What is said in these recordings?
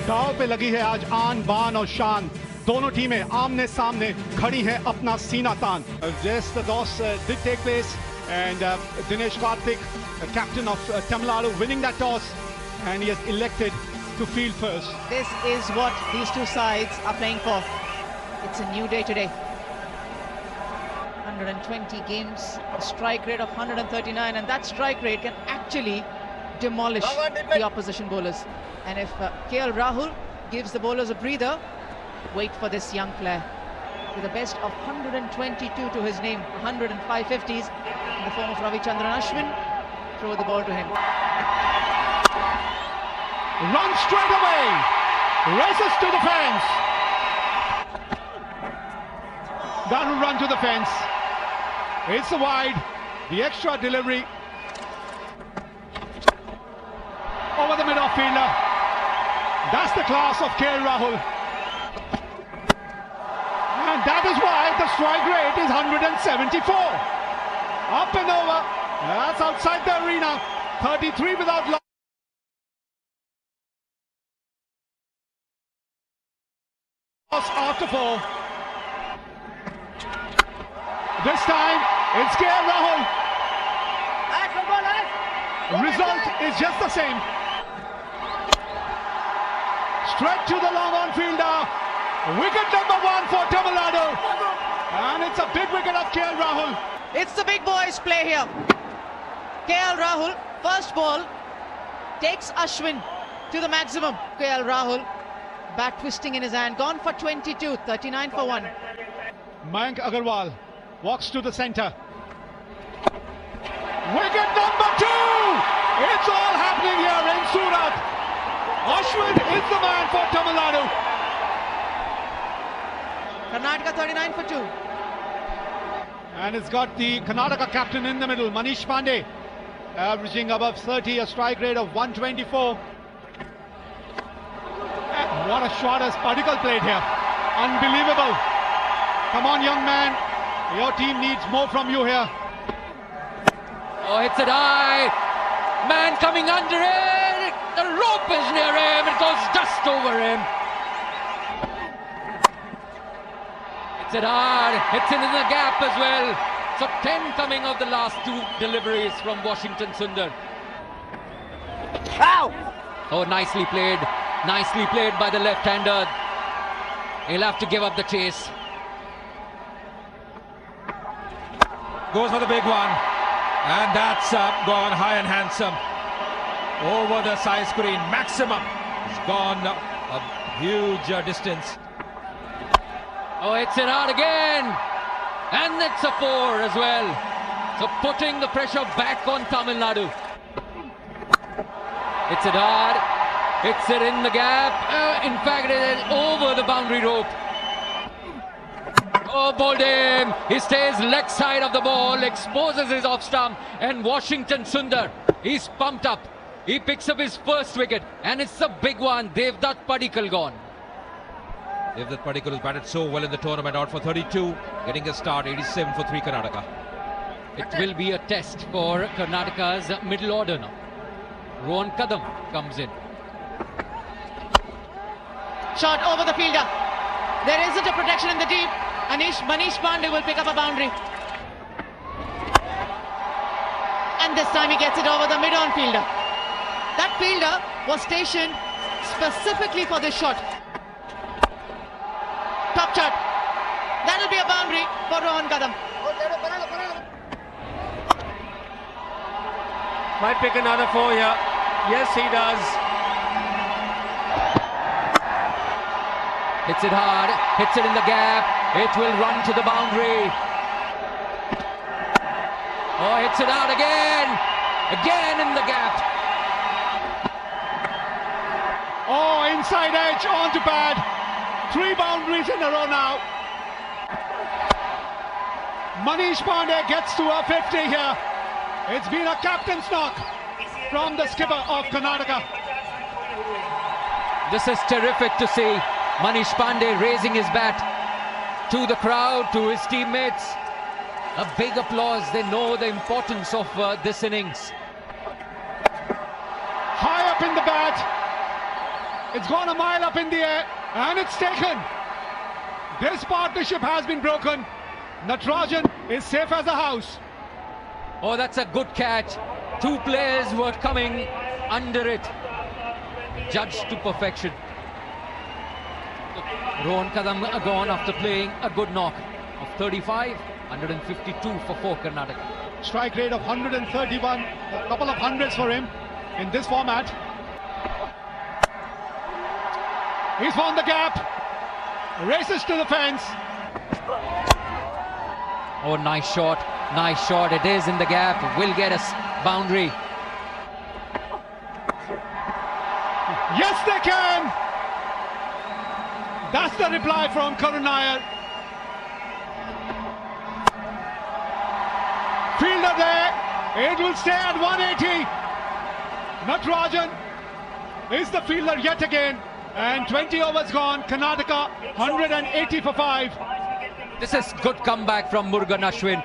दाव पे लगी है आज आन बान और शान। दोनों टीमें आमने सामने खड़ी हैं अपना सीना तान। Yes, the toss did take place and Dinesh Karthik, captain of Tamil Nadu, winning that toss, and he has elected to field first. This is what these two sides are playing for. It's a new day today. 120 games, a strike rate of 139, and that strike rate can actually demolish the opposition bowlers. And if KL Rahul gives the bowlers a breather, wait for this young player. With a best of 122 to his name, 105 50s in the form of Ravichandran Ashwin. Throw the ball to him. Run straight away, races to the fence. That will run to the fence. It's a wide, the extra delivery over the mid-off fielder. That's the class of KL Rahul. And that is why the strike rate is 174. Up and over. That's outside the arena. 33 without loss. After 4. This time it's KL Rahul. Result is just the same. Straight to the long on fielder. Wicket number 1 for Tamil Nadu. And it's a big wicket of KL Rahul. It's the big boys play here. KL Rahul, first ball, takes Ashwin to the maximum. KL Rahul, bat twisting in his hand, gone for 22, 39 for 1. Mayank Agarwal walks to the centre. Wicket number 2! It's all happening here in Surat. Ashwin is the man for Tamil Nadu. Karnataka 39 for 2. And it's got the Karnataka captain in the middle, Manish Pandey, averaging above 30, a strike rate of 124. And what a shot has Padikkal played here. Unbelievable. Come on, young man. Your team needs more from you here. Oh, hits it high. Man coming under it. The rope is near him. It goes just over him. Hits it hard. Hits it in the gap as well. So 10 coming of the last 2 deliveries from Washington Sundar. Ow! Oh, nicely played. Nicely played by the left-hander. He'll have to give up the chase. Goes for the big one, and that's gone high and handsome over the side screen. Maximum. It's gone a huge distance. Oh, hits it hard again, and it's a 4 as well. So putting the pressure back on Tamil Nadu. Hits it hard, hits it in the gap. In fact, it is over the boundary rope. Oh, bowled him. He stays leg side of the ball, exposes his off stump, and Washington Sundar, he's pumped up. He picks up his first wicket, and it's a big one. Devdutt Padikkal gone. Devdutt Padikkal has batted so well in the tournament, out for 32, getting a start, 87 for 3 Karnataka. It will be a test for Karnataka's middle order now. Rohan Kadam comes in. Shot over the fielder. There isn't a protection in the deep. Manish Pandey will pick up a boundary. And this time he gets it over the mid-on fielder. That fielder was stationed specifically for this shot. Top shot. That'll be a boundary for Rohan Kadam. Might pick another 4 here. Yes, he does. Hits it hard, hits it in the gap. It will run to the boundary. Oh, hits it out again. Again in the gap. Oh, inside edge onto pad. 3 boundaries in a row now. Manish Pandey gets to a 50 here. It's been a captain's knock from the skipper of Karnataka. This is terrific to see. Manish Pandey raising his bat to the crowd, to his teammates. A big applause. They know the importance of this innings. High up in the bat. It's gone a mile up in the air and it's taken. This partnership has been broken. Natarajan is safe as a house. Oh, that's a good catch. Two players were coming under it. Judged to perfection. Rohan Kadam gone after playing a good knock of 35, 152 for Karnataka. Strike rate of 131, a couple of hundreds for him in this format. He's found the gap, races to the fence. Oh, nice shot, it is in the gap, will get us boundary. Yes, they can! That's the reply from Karun Nair. Fielder there, it will stay at 180. Natarajan is the fielder yet again, and 20 overs gone. Karnataka 180 for 5. This is good comeback from Murugan Ashwin.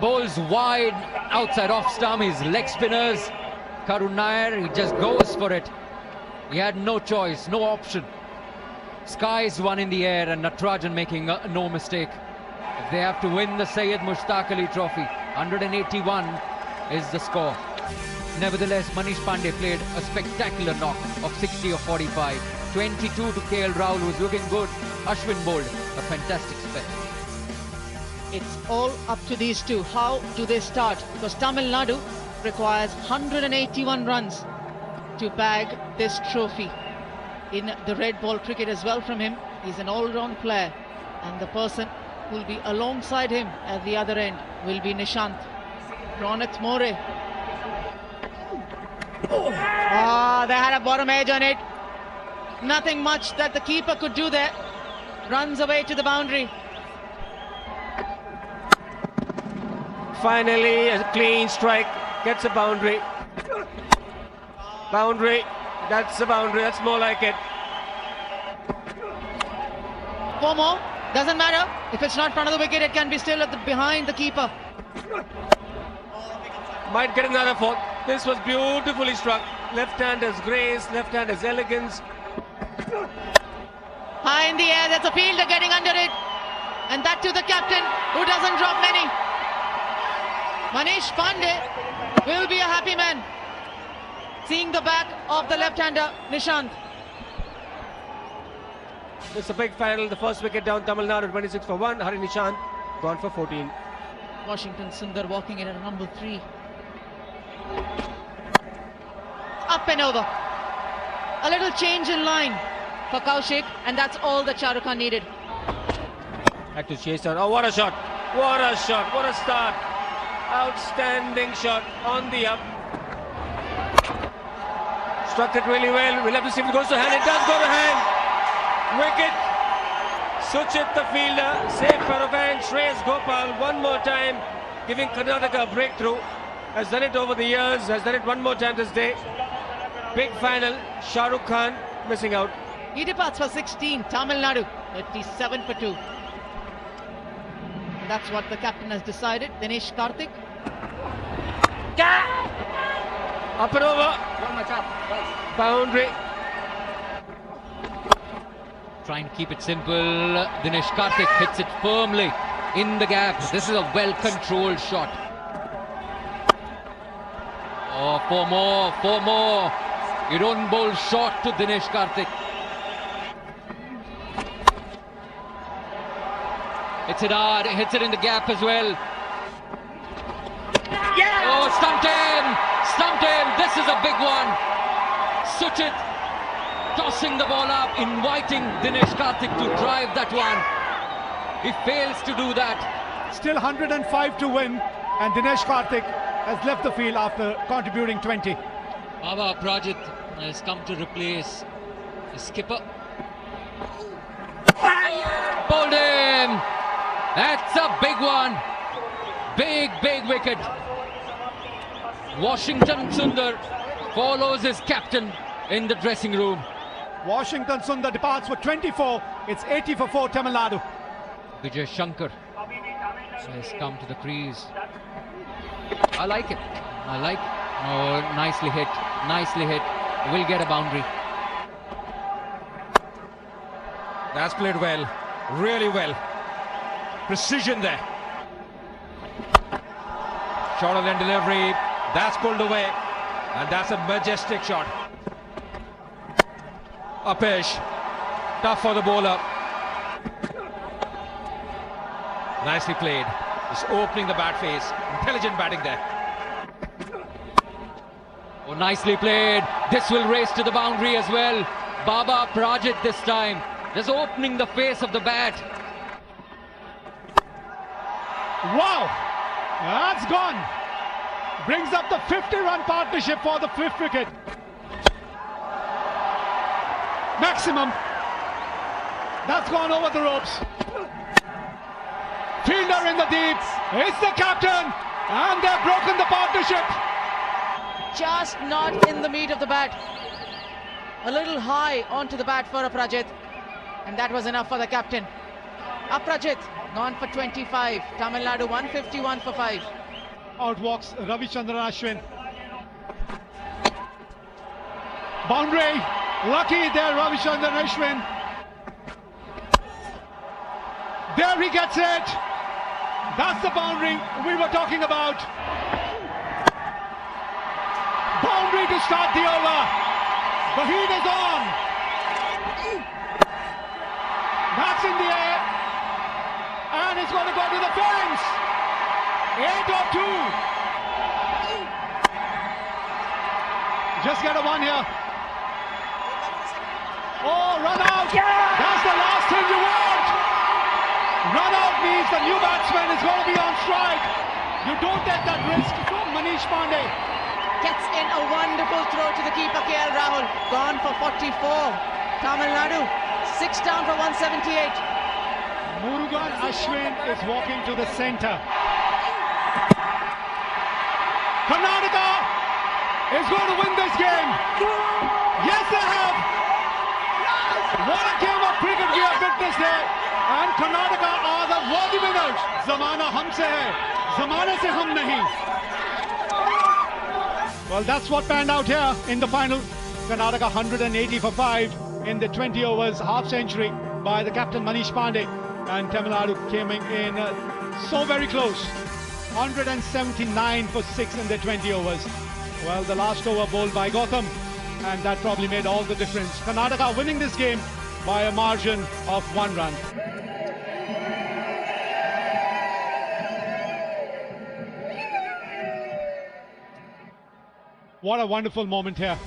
Bowls wide outside off stump, his leg spinners. Karun Nair, he just goes for it. He had no choice, no option. Skies one in the air and Natarajan making no mistake. If they have to win the Syed Mushtaq Ali Trophy, 181 is the score. Nevertheless, Manish Pandey played a spectacular knock of 60 or 45. 22 to KL Rahul, who's looking good. Ashwin bowled a fantastic spell. It's all up to these two. How do they start? Because Tamil Nadu requires 181 runs to bag this trophy. In the red ball cricket as well from him, he's an all-round player, and the person who will be alongside him at the other end will be Nishant. Ronit More. They had a bottom edge on it. Nothing much that the keeper could do there. Runs away to the boundary. Finally, a clean strike, gets a boundary. Boundary, that's the boundary, that's more like it. 4 more, doesn't matter. If it's not front of the wicket, it can be still at the behind the keeper. Might get another 4. This was beautifully struck. Left-hander's grace, left-hander's elegance. High in the air, there's a fielder getting under it. And that to the captain, who doesn't drop many. Manish Pandey will be a happy man, seeing the back of the left-hander, Nishant. It's a big final, the first wicket down, Tamil Nadu 26 for 1. Hari Nishant gone for 14. Washington Sundar walking in at number 3. Up and over. A little change in line for Kaushik, and that's all that Shah Rukh Khan needed. Had to chase down. Oh, what a shot! What a shot! What a start! Outstanding shot on the up. Struck it really well. We'll have to see if it goes to hand. It does go to hand. Wicket. Suchit the fielder. Safe pair of hands. Shreyas Gopal one more time, giving Karnataka a breakthrough. Has done it over the years. Has done it one more time this day. Big final. Shah Rukh Khan missing out. He departs for 16. Tamil Nadu 37 for 2. That's what the captain has decided. Dinesh Karthik. Up and over. Boundary. Trying to keep it simple. Dinesh Karthik hits it firmly in the gap. This is a well-controlled shot. Oh, 4 more, 4 more. You don't bowl short to Dinesh Karthik. Hits it hard, hits it in the gap as well. Yeah! Oh, stumped him! Stumped him! This is a big one. Suchit tossing the ball up, inviting Dinesh Karthik to drive that one. He fails to do that. Still 105 to win, and Dinesh Karthik has left the field after contributing 20. Baba Prajit has come to replace the skipper. Bowled him! That's a big one. Big, big wicket. Washington Sundar follows his captain in the dressing room. Washington Sundar departs for 24. It's 80 for 4 Tamil Nadu. Vijay Shankar has come to the crease. I like it. I like it. Oh, nicely hit. Nicely hit. will get a boundary. That's played well, really well. Precision there. Short of end delivery, that's pulled away, and that's a majestic shot. Upish, tough for the bowler. Nicely played. Just opening the bat face. Intelligent batting there. Oh, nicely played. This will race to the boundary as well. Baba Prajit this time, just opening the face of the bat. Wow, that's gone. Brings up the 50-run partnership for the 5th wicket. Maximum. That's gone over the ropes. Fielder in the deep. It's the captain, and they've broken the partnership. Just not in the meat of the bat. A little high onto the bat for Aprajit, and that was enough for the captain. Aprajit gone for 25. Tamil Nadu 151 for 5. Out walks Ravichandran Ashwin. Boundary. Lucky there, Ravichandran Ashwin. There he gets it. That's the boundary we were talking about. Boundary to start the over. The heat is on. That's in the air. And it's going to go to the fence. 8 or 2. Just get a 1 here. Oh, run out. That's the last thing you want. Run out means the new batsman is going to be on strike. You don't take that risk from Manish Pandey. Gets in a wonderful throw to the keeper, KL Rahul. Gone for 44. Tamil Nadu 6 down for 178. Murugan Ashwin is walking to the centre. Karnataka is going to win this game. Yes, they have. What a game of cricket we have witnessed here. And Karnataka are the worthy winners. Zamana humse hai, zamane se hum nahi. Well, that's what panned out here in the final. Karnataka 180 for 5 in the 20 overs, half century by the captain Manish Pandey. And Tamil Nadu came in so very close. 179 for 6 in the 20 overs. Well, the last over bowled by Gautam, and that probably made all the difference. Karnataka winning this game by a margin of 1 run. What a wonderful moment here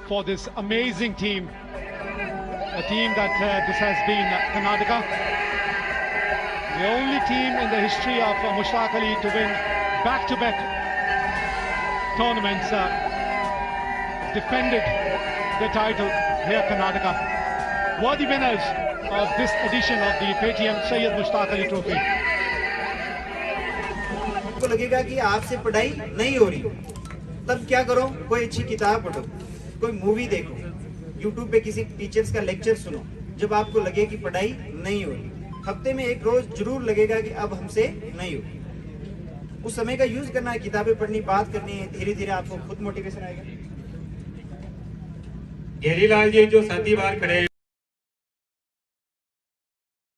for this amazing team. A team that this has been Karnataka. The only team in the history of Mushtaq Ali to win back-to-back tournaments defended the title here, Karnataka. Worthy winners of this edition of the Paytm Syed Mushtaq Ali Trophy. आपको लगेगा कि आपसे पढ़ाई नहीं हो रही, तब क्या करो? कोई अच्छी किताब पढ़ो, कोई मूवी देखो, YouTube पे किसी टीचर्स का लेक्चर सुनो. जब आपको लगे कि पढ़ाई नहीं हो रही, हफ्ते में एक रोज जरूर लगेगा कि अब हमसे नहीं हो. उस समय का यूज करना है, किताबें पढ़नी, बात करनी है. धीरे धीरे आपको खुद मोटिवेशन आएगा. घेरीलाल जी जो साथी बाहर खड़े हैं